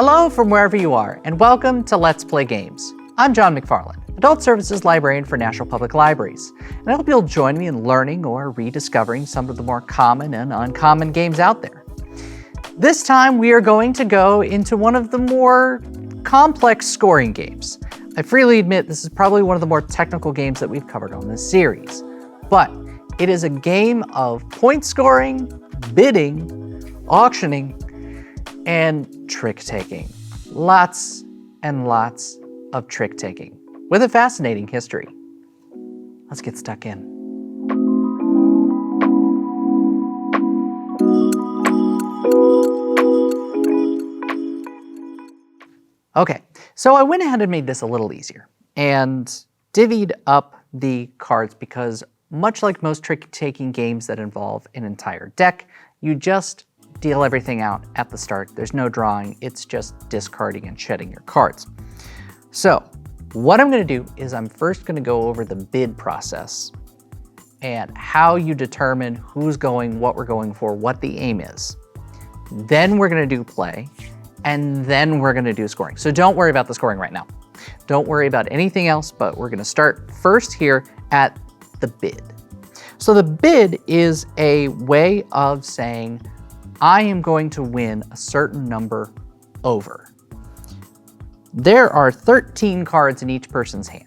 Hello from wherever you are, and welcome to Let's Play Games. I'm John McFarland, Adult Services Librarian for Nashville Public Libraries, and I hope you'll join me in learning or rediscovering some of the more common and uncommon games out there. This time we are going to go into one of the more complex scoring games. I freely admit this is probably one of the more technical games that we've covered on this series, but it is a game of point scoring, bidding, auctioning, and trick-taking. Lots and lots of trick-taking with a fascinating history. Let's get stuck in. Okay, so I went ahead and made this a little easier and divvied up the cards because much like most trick-taking games that involve an entire deck, you just deal everything out at the start. There's no drawing, it's just discarding and shedding your cards. So what I'm gonna do is I'm first gonna go over the bid process and how you determine who's going, what we're going for, what the aim is. Then we're gonna do play, and then we're gonna do scoring. So don't worry about the scoring right now. Don't worry about anything else, but we're gonna start first here at the bid. So the bid is a way of saying, I am going to win a certain number over. There are 13 cards in each person's hand.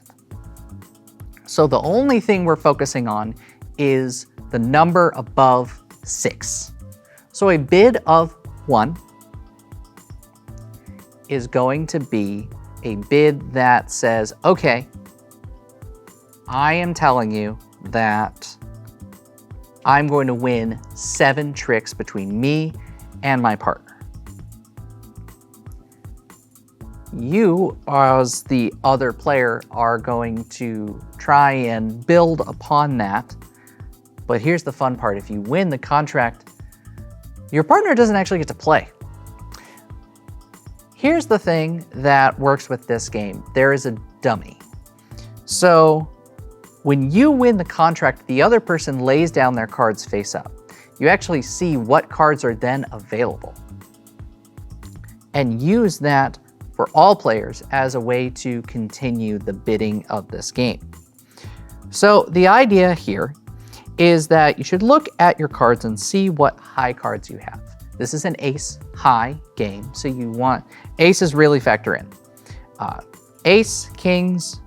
So the only thing we're focusing on is the number above 6. So a bid of 1 is going to be a bid that says, okay, I am telling you that I'm going to win 7 tricks between me and my partner. You, as the other player, are going to try and build upon that. But here's the fun part. If you win the contract, your partner doesn't actually get to play. Here's the thing that works with this game. There is a dummy. So when you win the contract, the other person lays down their cards face up. You actually see what cards are then available and use that for all players as a way to continue the bidding of this game. So the idea here is that you should look at your cards and see what high cards you have. This is an ace high game, so you want aces really factor in. Ace, kings,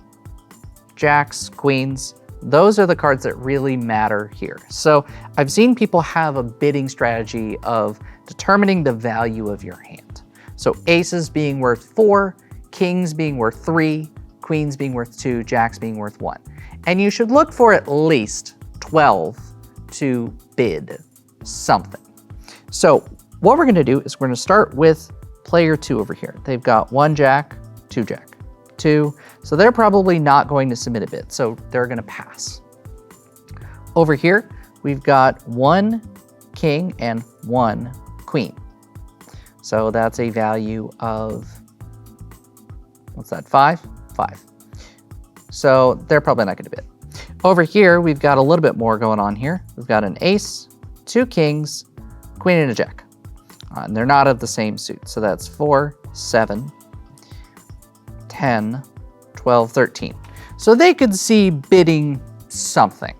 jacks, queens, those are the cards that really matter here. So I've seen people have a bidding strategy of determining the value of your hand. So aces being worth 4, kings being worth 3, queens being worth 2, jacks being worth 1. And you should look for at least 12 to bid something. So what we're gonna do is we're gonna start with player 2 over here. They've got 1 jack, 2 jack. 2, so they're probably not going to submit a bid, so they're gonna pass. Over here, we've got 1 king and 1 queen. So that's a value of, what's that, 5? 5. So they're probably not gonna bid. Over here, we've got a little bit more going on here. We've got an ace, 2 kings, queen and a jack. And they're not of the same suit, so that's 4, 7, 10, 12, 13. So they could see bidding something.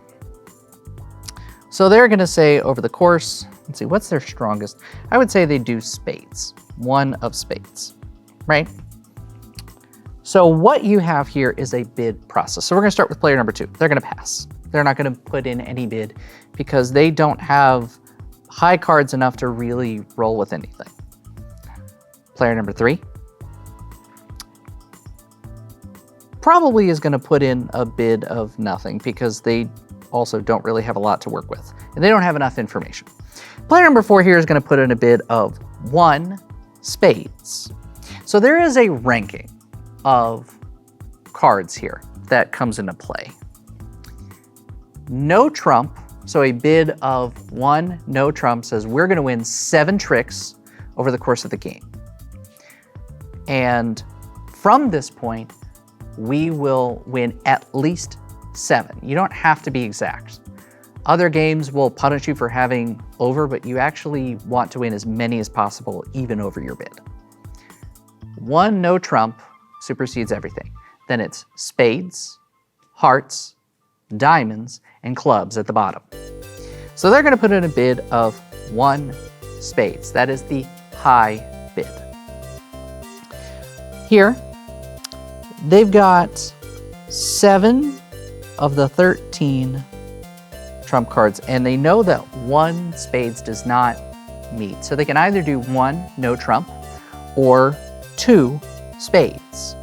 So they're gonna say over the course, let's see, what's their strongest? I would say they do spades, 1 of spades, right? So what you have here is a bid process. So we're gonna start with player number 2. They're gonna pass. They're not gonna put in any bid because they don't have high cards enough to really roll with anything. Player number 3 probably is going to put in a bid of nothing because they also don't really have a lot to work with and they don't have enough information. Player number 4 here is going to put in a bid of 1 spades. So there is a ranking of cards here that comes into play. No trump, so a bid of 1 no trump says we're going to win 7 tricks over the course of the game. And from this point, we will win at least 7. You don't have to be exact. Other games will punish you for having over, but you actually want to win as many as possible, even over your bid. 1 no trump supersedes everything. Then it's spades, hearts, diamonds, and clubs at the bottom. So they're going to put in a bid of 1 spades. That is the high bid. Here, they've got 7 of the 13 trump cards, and they know that 1 spades does not meet. So they can either do 1 no trump or 2 spades.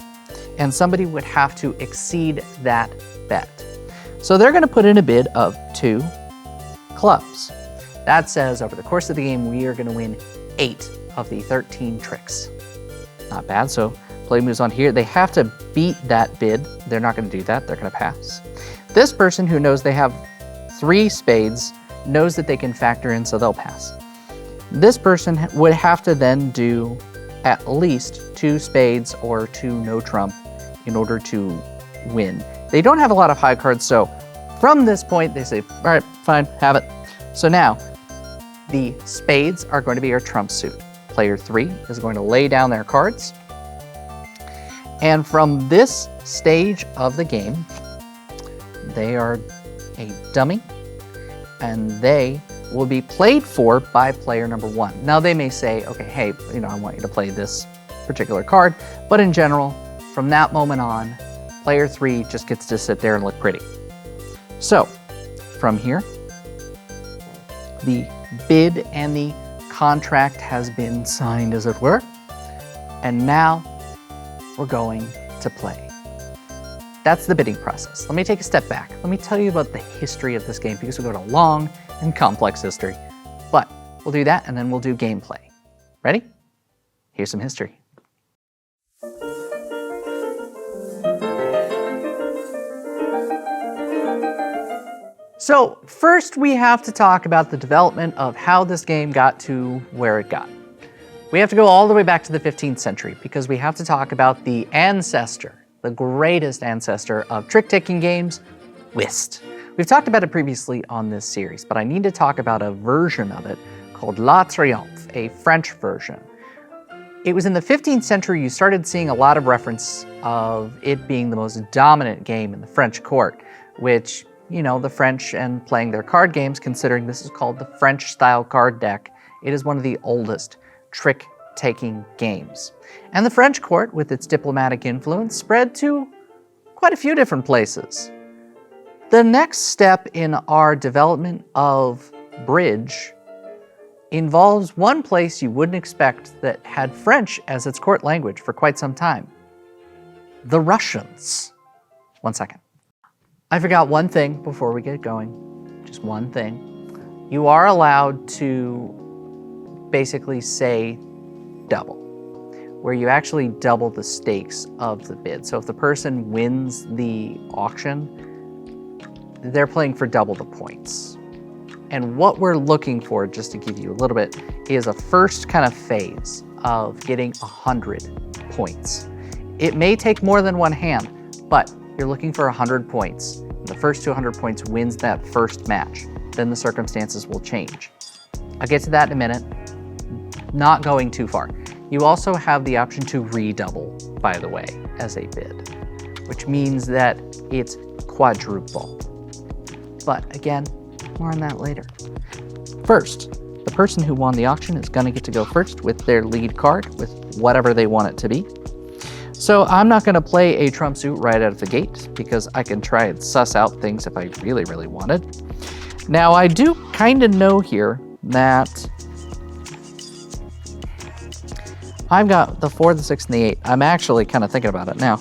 And somebody would have to exceed that bet. So they're going to put in a bid of 2 clubs. That says over the course of the game, we are going to win 8 of the 13 tricks. Not bad. So play moves on here. They have to beat that bid. They're not going to do that. They're going to pass. This person who knows they have 3 spades knows that they can factor in, so they'll pass. This person would have to then do at least 2 spades or 2 no trump in order to win. They don't have a lot of high cards, so from this point they say, all right, fine, have it. So now the spades are going to be our trump suit. Player 3 is going to lay down their cards. And from this stage of the game, they are a dummy, and they will be played for by player number 1. Now they may say, okay, hey, I want you to play this particular card, but in general, from that moment on, player 3 just gets to sit there and look pretty. So, from here, the bid and the contract has been signed, as it were, and now we're going to play. That's the bidding process. Let me take a step back. Let me tell you about the history of this game, because we've got a long and complex history. But we'll do that, and then we'll do gameplay. Ready? Here's some history. So first we have to talk about the development of how this game got to where it got. We have to go all the way back to the 15th century, because we have to talk about the ancestor, the greatest ancestor of trick-taking games, whist. We've talked about it previously on this series, but I need to talk about a version of it called La Triomphe, a French version. It was in the 15th century you started seeing a lot of reference of it being the most dominant game in the French court, which, the French and playing their card games, considering this is called the French-style card deck, it is one of the oldest trick-taking games. And the French court, with its diplomatic influence, spread to quite a few different places. The next step in our development of bridge involves one place you wouldn't expect that had French as its court language for quite some time. The Russians. One second. I forgot one thing before we get going. Just one thing. You are allowed to basically say double, where you actually double the stakes of the bid. So if the person wins the auction, they're playing for double the points. And what we're looking for, just to give you a little bit, is a first kind of phase of getting 100 points. It may take more than one hand, but you're looking for 100 points. And the first to 100 points wins that first match. Then the circumstances will change. I'll get to that in a minute. Not going too far. You also have the option to redouble, by the way, as a bid, which means that it's quadruple. But again, more on that later. First, the person who won the auction is going to get to go first with their lead card, with whatever they want it to be. So I'm not going to play a trump suit right out of the gate, because I can try and suss out things if I really, really wanted. Now, I do kind of know here that I've got the 4, the 6, and the 8. I'm actually kind of thinking about it now.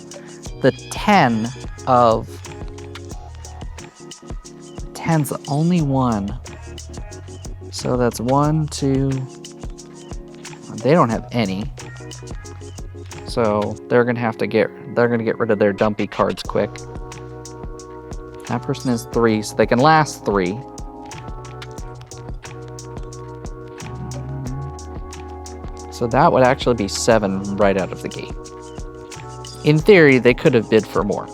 The 10 of... 10's the only one. So that's 1, 2... They don't have any. So they're gonna have to get rid of their dumpy cards quick. That person has 3, so they can last 3. So that would actually be 7 right out of the gate. In theory, they could have bid for more.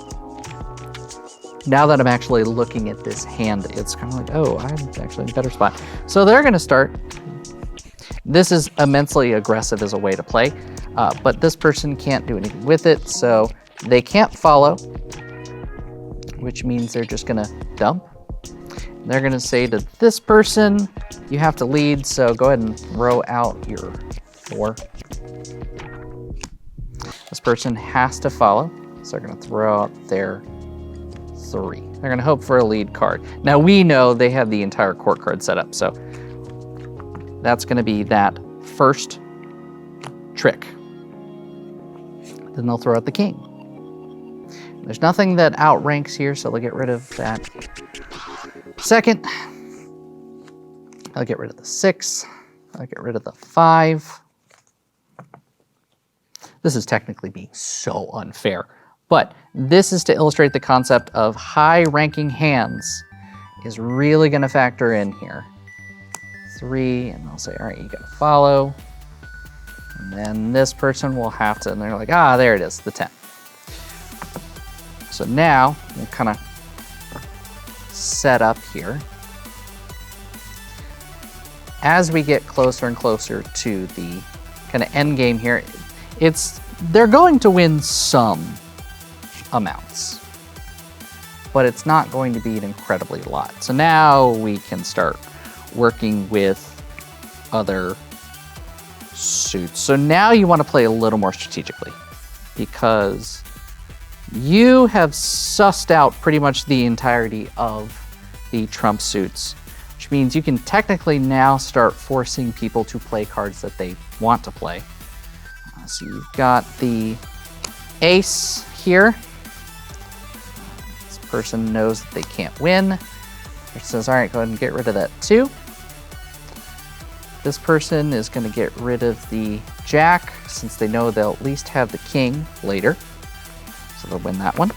Now that I'm actually looking at this hand, it's kind of like, oh, I'm actually in a better spot. So they're going to start. This is immensely aggressive as a way to play. but this person can't do anything with it, so they can't follow, which means they're just gonna dump. They're gonna say to this person, you have to lead, so go ahead and throw out your 4. This person has to follow, so they're gonna throw out their 3. They're gonna hope for a lead card. Now we know they have the entire court card set up, so that's gonna be that first trick. Then they'll throw out the king. There's nothing that outranks here, so they'll get rid of that second. I'll get rid of the 6. I'll get rid of the 5. This is technically being so unfair, but this is to illustrate the concept of high-ranking hands is really going to factor in here. 3, and they'll say, all right, you got to follow. And then this person will have to, and they're like, ah, there it is, the 10. So now we'll kind of set up here. As we get closer and closer to the kind of end game here, they're going to win some amounts, but it's not going to be an incredibly lot. So now we can start working with other suits. So now you want to play a little more strategically because you have sussed out pretty much the entirety of the trump suits, which means you can technically now start forcing people to play cards that they want to play. So you've got the ace here. This person knows that they can't win. It says, all right, go ahead and get rid of that 2. This person is going to get rid of the jack since they know they'll at least have the king later. So they'll win that one.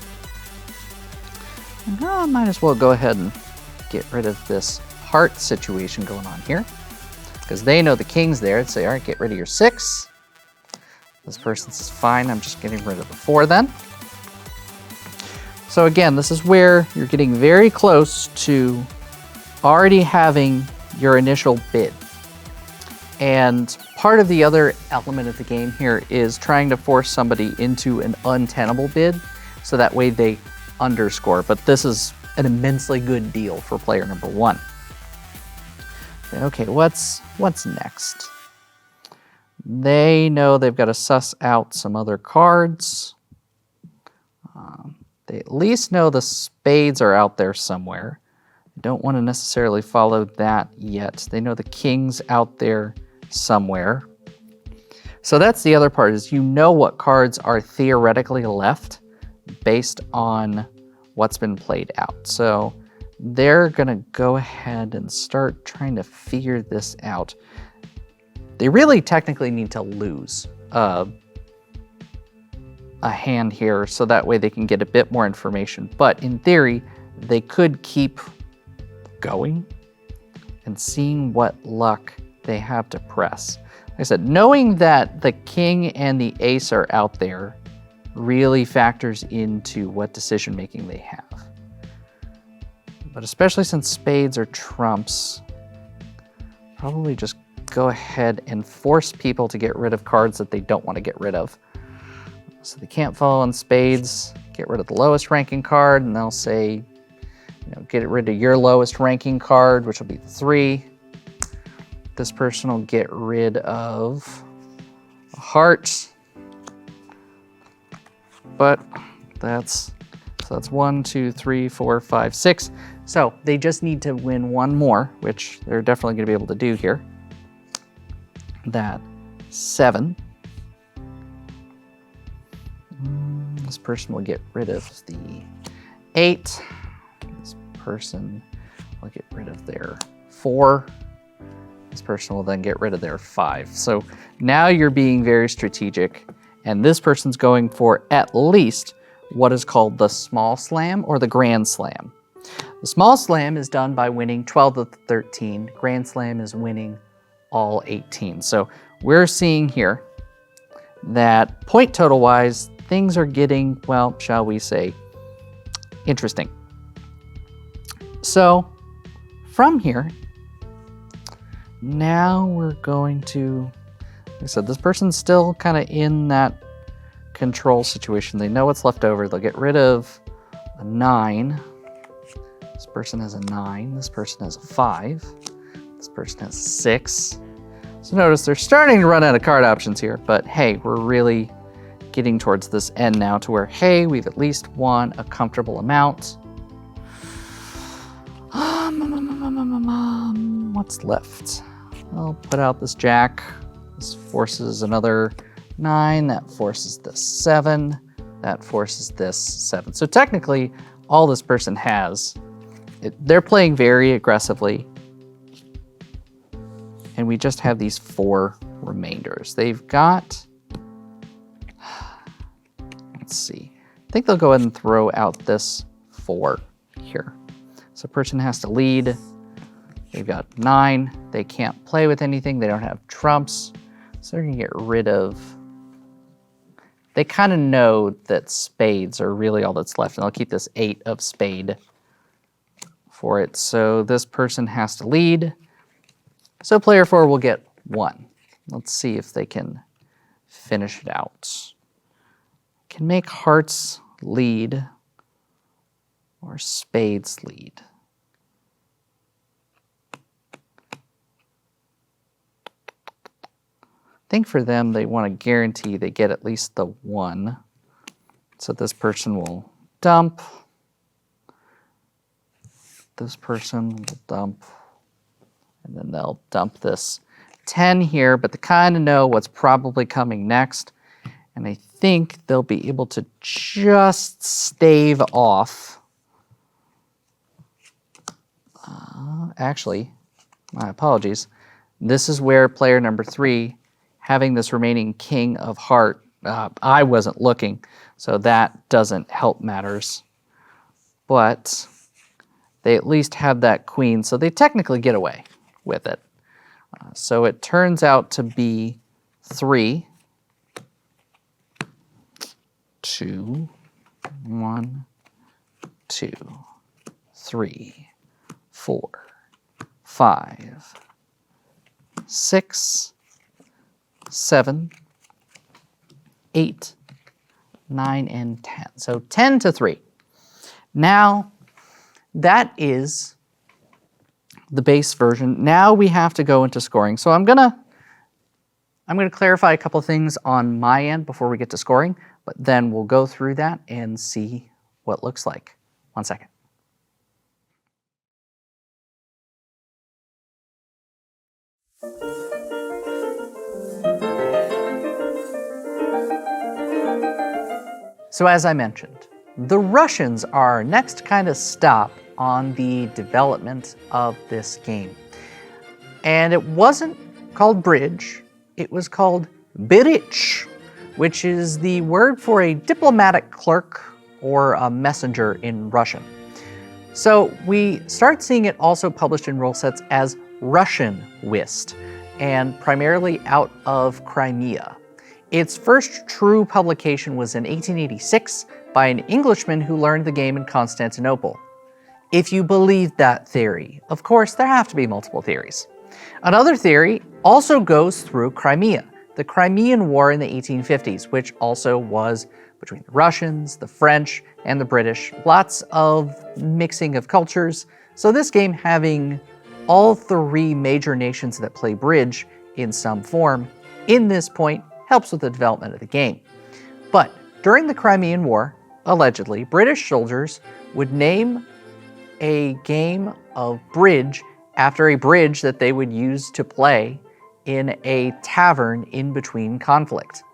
And I might as well go ahead and get rid of this heart situation going on here because they know the king's there. They'd say, all right, get rid of your 6. This person says, fine, I'm just getting rid of the 4 then. So again, this is where you're getting very close to already having your initial bid. And part of the other element of the game here is trying to force somebody into an untenable bid, so that way they underscore. But this is an immensely good deal for player number 1. Okay, what's next? They know they've got to suss out some other cards. They at least know the spades are out there somewhere. Don't want to necessarily follow that yet. They know the king's out there somewhere. So that's the other part, is you know what cards are theoretically left based on what's been played out. So they're gonna go ahead and start trying to figure this out. They really technically need to lose a hand here so that way they can get a bit more information. But in theory, they could keep going and seeing what luck they have to press. Like I said, knowing that the king and the ace are out there really factors into what decision making they have. But especially since spades are trumps, probably just go ahead and force people to get rid of cards that they don't want to get rid of. So they can't follow on spades, get rid of the lowest ranking card, and they'll say, you know, get rid of your lowest ranking card, which will be 3. This person will get rid of a heart, but that's 1, 2, 3, 4, 5, 6. So they just need to win one more, which they're definitely going to be able to do here. That 7. This person will get rid of the 8. This person will get rid of their 4. This person will then get rid of their 5. So now you're being very strategic, and this person's going for at least what is called the small slam or the grand slam. The small slam is done by winning 12 of the 13. Grand slam is winning all 18. So we're seeing here that point total wise, things are getting, well, shall we say, interesting. So from here, now we're going to Like I said, this person's still kind of in that control situation. They know what's left over. They'll get rid of a 9. This person has a 9. This person has a 5. This person has a 6. So notice they're starting to run out of card options here, but hey, we're really getting towards this end now to where, hey, we've at least won a comfortable amount. What's left? I'll put out this jack. This forces another 9. That forces this 7. That forces this 7. So technically, all this person has, they're playing very aggressively. And we just have these 4 remainders. They've got, let's see. I think they'll go ahead and throw out this 4 here. So person has to lead. They've got 9. They can't play with anything. They don't have trumps. So they're gonna get rid of, they kind of know that spades are really all that's left, and they'll keep this 8 of spade for it. So this person has to lead. So player 4 will get 1. Let's see if they can finish it out. Can make hearts lead or spades lead. I think for them, they want to guarantee they get at least the 1. So this person will dump. This person will dump. And then they'll dump this 10 here, but they kind of know what's probably coming next. And I think they'll be able to just stave off. Actually, my apologies. This is where player number 3, having this remaining king of heart, I wasn't looking, so that doesn't help matters. But they at least have that queen, so they technically get away with it. So it turns out to be 3, 2, 1, 2, 3, 4, 5, 6, 7, 8, 9, and 10. So 10 to 3. Now, that is the base version. Now we have to go into scoring. So I'm gonna clarify a couple things on my end before we get to scoring, but then we'll go through that and see what it looks like. 1 second. So as I mentioned, the Russians are our next kind of stop on the development of this game. And it wasn't called bridge, it was called birich, which is the word for a diplomatic clerk or a messenger in Russian. So we start seeing it also published in rule sets as Russian whist, and primarily out of Crimea. Its first true publication was in 1886 by an Englishman who learned the game in Constantinople. If you believe that theory, of course there have to be multiple theories. Another theory also goes through Crimea, the Crimean War in the 1850s, which also was between the Russians, the French, and the British. Lots of mixing of cultures. So this game, having all 3 major nations that play bridge in some form, in this point, helps with the development of the game. But during the Crimean War, allegedly, British soldiers would name a game of bridge after a bridge that they would use to play in a tavern in between conflict.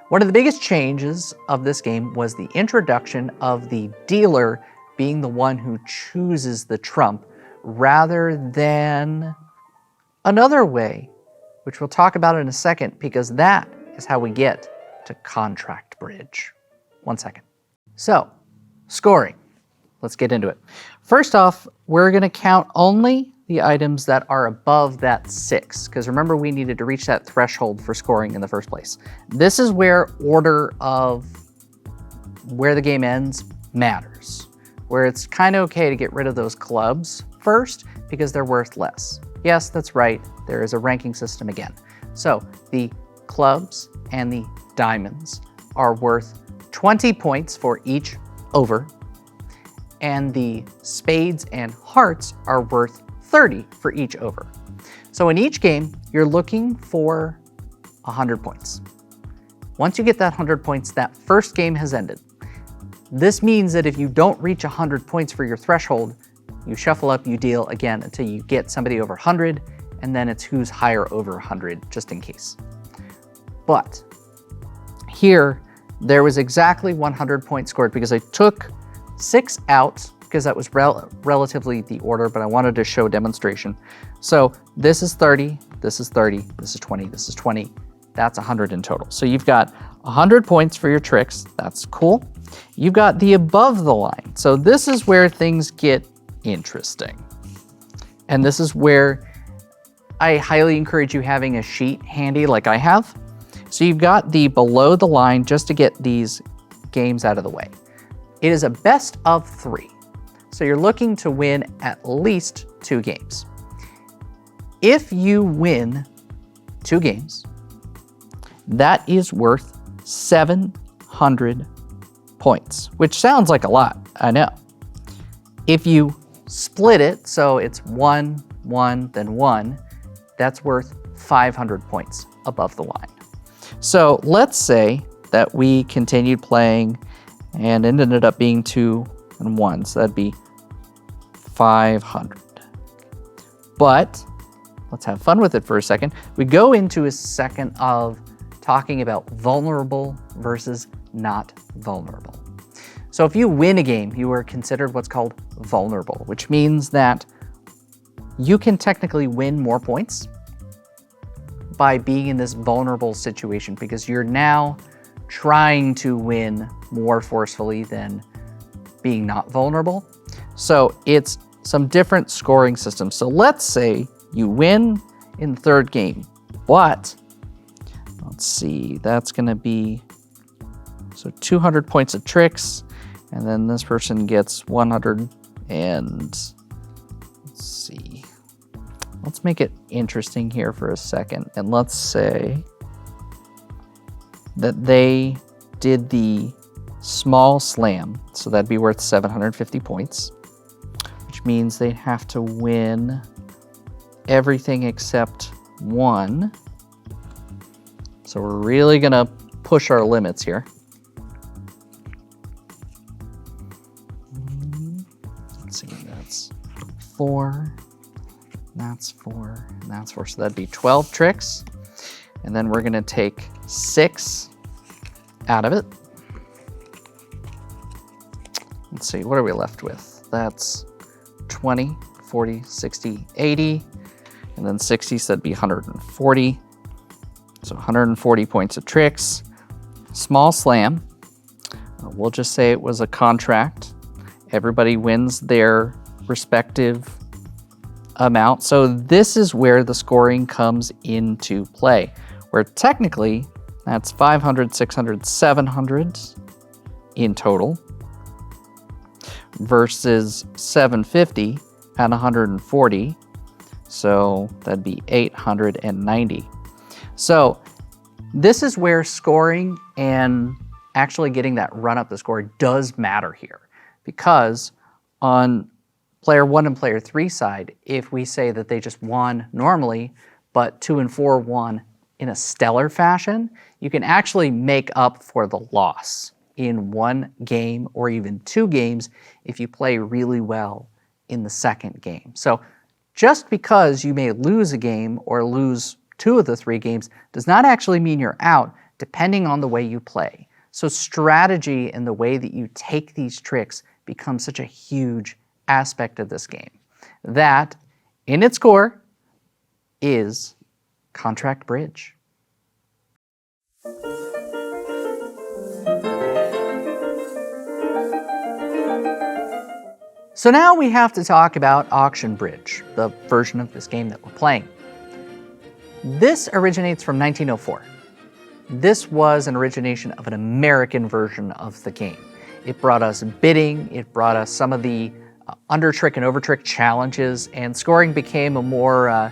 One of the biggest changes of this game was the introduction of the dealer being the one who chooses the trump rather than another way, which we'll talk about in a second, because that is how we get to contract bridge. 1 second. So, scoring. Let's get into it. First off, we're going to count only the items that are above that 6, because remember we needed to reach that threshold for scoring in the first place. This is where order of where the game ends matters, where it's kind of okay to get rid of those clubs first because they're worth less. Yes, that's right, there is a ranking system again. So the clubs and the diamonds are worth 20 points for each over, and the spades and hearts are worth 30 for each over. So in each game, you're looking for 100 points. Once you get that 100 points, that first game has ended. This means that if you don't reach 100 points for your threshold, you shuffle up, you deal again until you get somebody over 100, and then it's who's higher over 100, just in case. But here, there was exactly 100 points scored because I took 6 out because that was relatively the order, but I wanted to show demonstration. So this is 30, this is 30, this is 20, this is 20. That's 100 in total. So you've got 100 points for your tricks. That's cool. You've got the above the line. So this is where things get interesting. And this is where I highly encourage you having a sheet handy like I have. So you've got the below the line just to get these games out of the way. It is a best of 3. So you're looking to win at least 2 games. If you win 2 games, that is worth 700 points, which sounds like a lot, I know. If you split it, so it's 1, 1, then 1, that's worth 500 points above the line. So let's say that we continued playing and it ended up being 2 and 1, so that'd be 500. But let's have fun with it for a second. We go into a second of talking about vulnerable versus not vulnerable. So if you win a game, you are considered what's called vulnerable, which means that you can technically win more points by being in this vulnerable situation because you're now trying to win more forcefully than being not vulnerable. So it's some different scoring systems. So let's say you win in the 3rd game, but let's see, that's gonna be, so 200 points of tricks, and then this person gets 100, and let's see. Let's make it interesting here for a second, and let's say that they did the small slam, so that'd be worth 750 points, which means they'd have to win everything except 1. So we're really gonna push our limits here. Let's see, that's 4, that's 4, and that's 4. So that'd be 12 tricks. And then we're gonna take 6 out of it. Let's see, what are we left with? That's 20, 40, 60, 80, and then 60, so that'd be 140. So 140 points of tricks. Small slam. We'll just say it was a contract. Everybody wins their respective amount. So this is where the scoring comes into play, where technically that's 500, 600, 700 in total versus 750 and 140. So that'd be 890. So this is where scoring and actually getting that run up the score does matter here, because on player 1 and player 3 side, if we say that they just won normally, but 2 and 4 won in a stellar fashion, you can actually make up for the loss in 1 game or even 2 games if you play really well in the 2nd game. So just because you may lose a game or lose 2 of the 3 games does not actually mean you're out, depending on the way you play. So strategy and the way that you take these tricks becomes such a huge aspect of this game. That, in its core, is contract bridge. So now we have to talk about auction bridge, the version of this game that we're playing. This originates from 1904. This was an origination of an American version of the game. It brought us bidding, it brought us some of the under trick and over trick challenges, and scoring became a more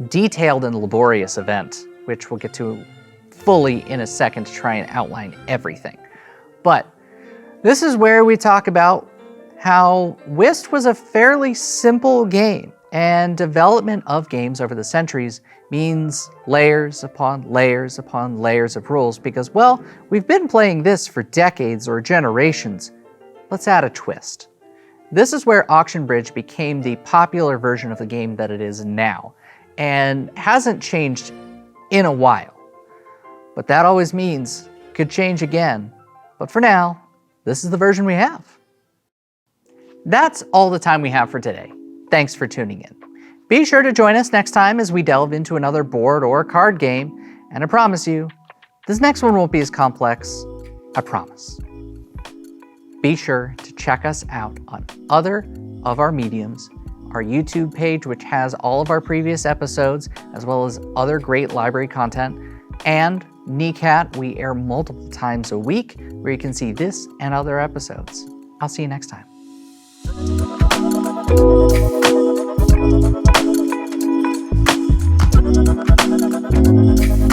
detailed and laborious event, which we'll get to fully in a second to try and outline everything. But this is where we talk about how Whist was a fairly simple game, and development of games over the centuries means layers upon layers upon layers of rules because, well, we've been playing this for decades or generations. Let's add a twist. This is where Auction Bridge became the popular version of the game that it is now, and hasn't changed in a while. But that always means it could change again. But for now, this is the version we have. That's all the time we have for today. Thanks for tuning in. Be sure to join us next time as we delve into another board or card game, and I promise you, this next one won't be as complex, I promise. Be sure to check us out on other of our mediums, our YouTube page, which has all of our previous episodes, as well as other great library content, and NECAT, we air multiple times a week, where you can see this and other episodes. I'll see you next time. Thank you.